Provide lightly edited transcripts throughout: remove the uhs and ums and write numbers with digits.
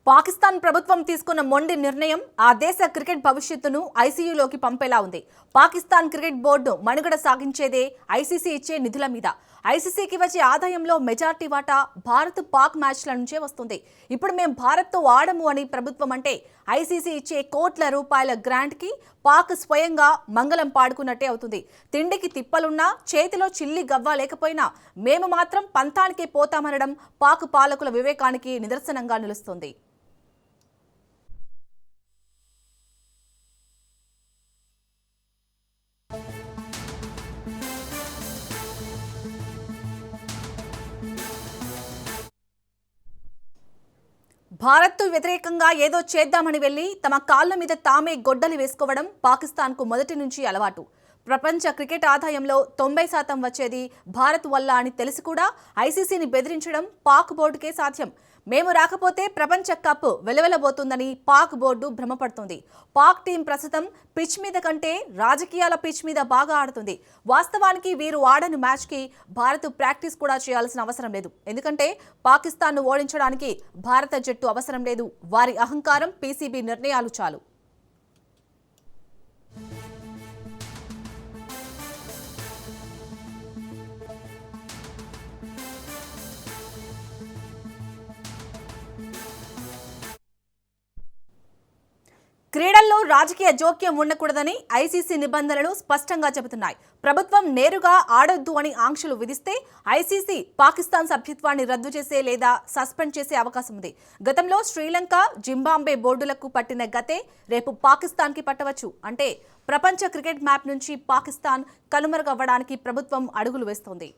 పాకిస్తాన్ ప్రభుత్వం తీసుకున్న మొండి నిర్ణయం ఆ దేశ క్రికెట్ భవిష్యత్తును ఐసీయూలోకి పంపేలా ఉంది. పాకిస్తాన్ క్రికెట్ బోర్డు మనుగడ సాగించేదే ఐసీసీ ఇచ్చే నిధుల మీద. ఐసీసీకి వచ్చే ఆదాయంలో మెజార్టీ వాటా భారత్ పాక్ మ్యాచ్ల నుంచే వస్తుంది. ఇప్పుడు మేం భారత్తో ఆడము అని ప్రభుత్వం అంటే ఐసీసీ ఇచ్చే కోట్ల రూపాయల గ్రాంట్కి పాక్ స్వయంగా మంగళం పాడుకున్నట్టే అవుతుంది. తిండికి తిప్పలున్నా చేతిలో చిల్లి గవ్వ లేకపోయినా మేము మాత్రం పంతానికే పోతామనడం పాక్ పాలకుల వివేకానికి నిదర్శనంగా నిలుస్తుంది. భారత్కు వ్యతిరేకంగా ఏదో చేద్దామని వెళ్లి తమ కాళ్ల మీద తామే గొడ్డలి వేసుకోవడం పాకిస్తాన్కు మొదటి నుంచి అలవాటు. ప్రపంచ క్రికెట్ ఆదాయంలో 90% వచ్చేది భారత్ వల్ల అని తెలిసి కూడా ఐసీసీని బెదిరించడం పాక్ బోర్డుకే సాధ్యం. మేము రాకపోతే ప్రపంచ కప్ వెలవెలబోతుందని పాక్ బోర్డు భ్రమపడుతుంది. పాక్ టీం ప్రస్తుతం పిచ్ మీద కంటే రాజకీయాల పిచ్ మీద బాగా ఆడుతుంది. వాస్తవానికి వీరు ఆడని మ్యాచ్కి భారత్ ప్రాక్టీస్ కూడా చేయాల్సిన అవసరం లేదు. ఎందుకంటే పాకిస్తాన్ను ఓడించడానికి భారత జట్టు అవసరం లేదు. వారి అహంకారం, పీసీబీ నిర్ణయాలు చాలు. క్రీడల్లో రాజకీయ జోక్యం ఉండకూడదని ఐసీసీ నిబంధనలు స్పష్టంగా చెబుతున్నాయి. ప్రభుత్వం నేరుగా ఆడొద్దు అని ఆంక్షలు విధిస్తే ఐసీసీ పాకిస్తాన్ సభ్యత్వాన్ని రద్దు చేసే లేదా సస్పెండ్ చేసే అవకాశం ఉంది. గతంలో శ్రీలంక, జింబాబ్వే బోర్డులకు పట్టిన గతే రేపు పాకిస్తాన్కి పట్టవచ్చు. అంటే ప్రపంచ క్రికెట్ మ్యాప్ నుంచి పాకిస్తాన్ కనుమరుగవ్వడానికి ప్రభుత్వం అడుగులు వేస్తోంది.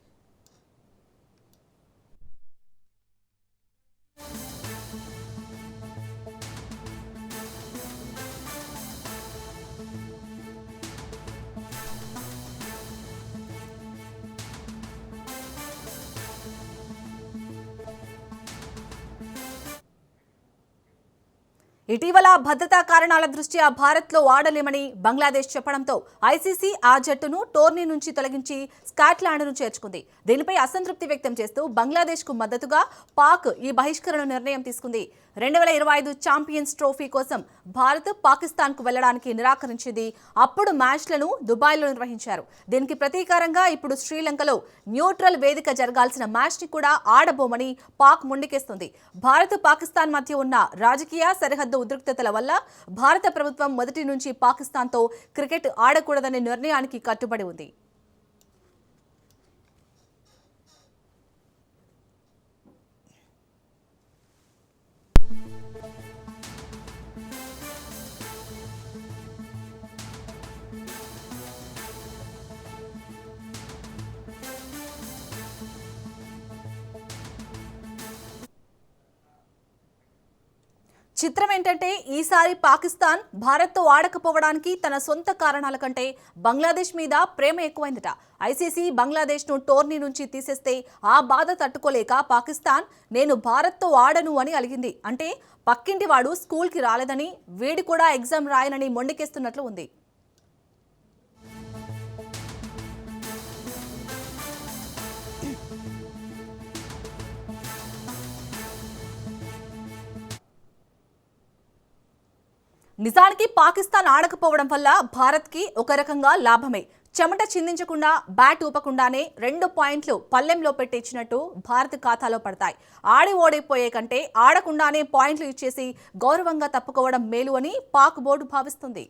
ఇటీవల భద్రతా కారణాల దృష్ట్యా భారత్లో ఆడలేమని బంగ్లాదేశ్ చెప్పడంతో ఐసీసీ ఆ జట్టును టోర్నీ నుంచి తొలగించి స్కాట్లాండ్ను చేర్చుకుంది. దీనిపై అసంతృప్తి వ్యక్తం చేస్తూ బంగ్లాదేశ్కు మద్దతుగా పాక్ ఈ బహిష్కరణ నిర్ణయం తీసుకుంది. 2025 ఛాంపియన్స్ ట్రోఫీ కోసం భారత్ పాకిస్తాన్కు వెళ్లడానికి నిరాకరించింది. అప్పుడు మ్యాచ్లను దుబాయ్లో నిర్వహించారు. దీనికి ప్రతీకారంగా ఇప్పుడు శ్రీలంకలో న్యూట్రల్ వేదిక జరగాల్సిన మ్యాచ్ని కూడా ఆడబోమని పాక్ ముందుకేస్తుంది. భారత్, పాకిస్తాన్ మధ్య ఉన్న రాజకీయ సరిహద్దు ఉద్రిక్తతల వల్ల భారత ప్రభుత్వం మొదటి నుంచి పాకిస్తాన్తో క్రికెట్ ఆడకూడదనే నిర్ణయానికి కట్టుబడి ఉంది. చిత్రం ఏంటంటే ఈసారి పాకిస్తాన్ భారత్తో ఆడకపోవడానికి తన సొంత కారణాల కంటే బంగ్లాదేశ్ మీద ప్రేమ ఎక్కువైందట. ఐసీసీ బంగ్లాదేశ్ను టోర్నీ నుంచి తీసేస్తే ఆ బాధ తట్టుకోలేక పాకిస్తాన్ నేను భారత్తో ఆడను అని అలిగింది. అంటే పక్కింటి వాడు స్కూల్కి రాలేదని, వీడి కూడా ఎగ్జామ్ రాయనని మొండికేస్తున్నట్లు ఉంది. నిజానికి పాకిస్తాన్ ఆడకపోవడం వల్ల భారత్కి ఒక రకంగా లాభమే. చెమట చిందించకుండా, బ్యాట్ ఊపకుండానే 2 పాయింట్లు పల్లెంలో పెట్టించినట్టు భారత్ ఖాతాలో పడతాయి. ఆడి ఓడిపోయే కంటే ఆడకుండానే పాయింట్లు ఇచ్చేసి గౌరవంగా తప్పుకోవడం మేలు అని పాక్ బోర్డు భావిస్తుంది.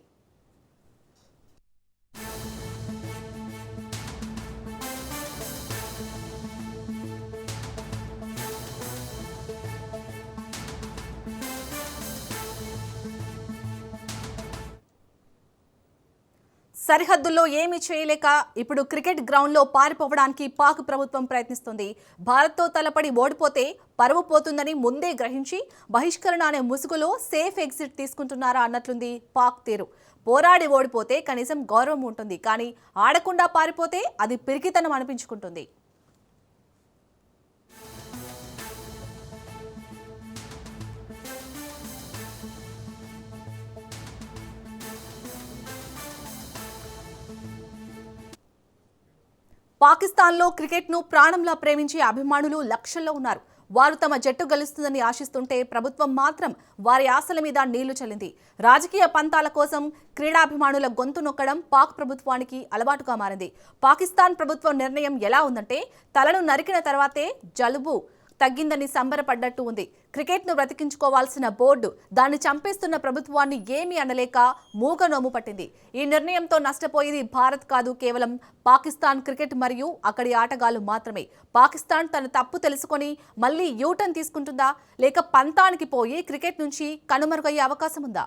సరిహద్దుల్లో ఏమీ చేయలేక ఇప్పుడు క్రికెట్ గ్రౌండ్లో పారిపోవడానికి పాక్ ప్రభుత్వం ప్రయత్నిస్తుంది. భారత్తో తలపడి ఓడిపోతే పరువు పోతుందని ముందే గ్రహించి బహిష్కరణ అనే ముసుగులో సేఫ్ ఎగ్జిట్ తీసుకుంటున్నారా అన్నట్లుంది పాక్ తీరు. పోరాడి ఓడిపోతే కనీసం గౌరవం ఉంటుంది, కానీ ఆడకుండా పారిపోతే అది పిరికితనం అనిపించుకుంటుంది. పాకిస్తాన్లో క్రికెట్ను ప్రాణంలా ప్రేమించే అభిమానులు లక్షల్లో ఉన్నారు. వారు తమ జట్టు గెలుస్తుందని ఆశిస్తుంటే ప్రభుత్వం మాత్రం వారి ఆశల మీద నీళ్లు చల్లింది. రాజకీయ పంతాల కోసం క్రీడాభిమానుల గొంతు నొక్కడం పాక్ ప్రభుత్వానికి అలవాటుగా మారింది. పాకిస్తాన్ ప్రభుత్వం నిర్ణయం ఎలా ఉందంటే తలను నరికిన తర్వాతే జలుబు తగ్గిందని సంబరపడ్డట్టు ఉంది. క్రికెట్ను బ్రతికించుకోవాల్సిన బోర్డు దాన్ని చంపేస్తున్న ప్రభుత్వాన్ని ఏమీ అనలేక మూగనోము పట్టింది. ఈ నిర్ణయంతో నష్టపోయేది భారత్ కాదు, కేవలం పాకిస్తాన్ క్రికెట్ మరియు అక్కడి ఆటగాళ్లు మాత్రమే. పాకిస్తాన్ తన తప్పు తెలుసుకొని మళ్లీ యూటర్న్ తీసుకుంటుందా, లేక పంతానికి పోయి క్రికెట్ నుంచి కనుమరుగయ్యే అవకాశం ఉందా?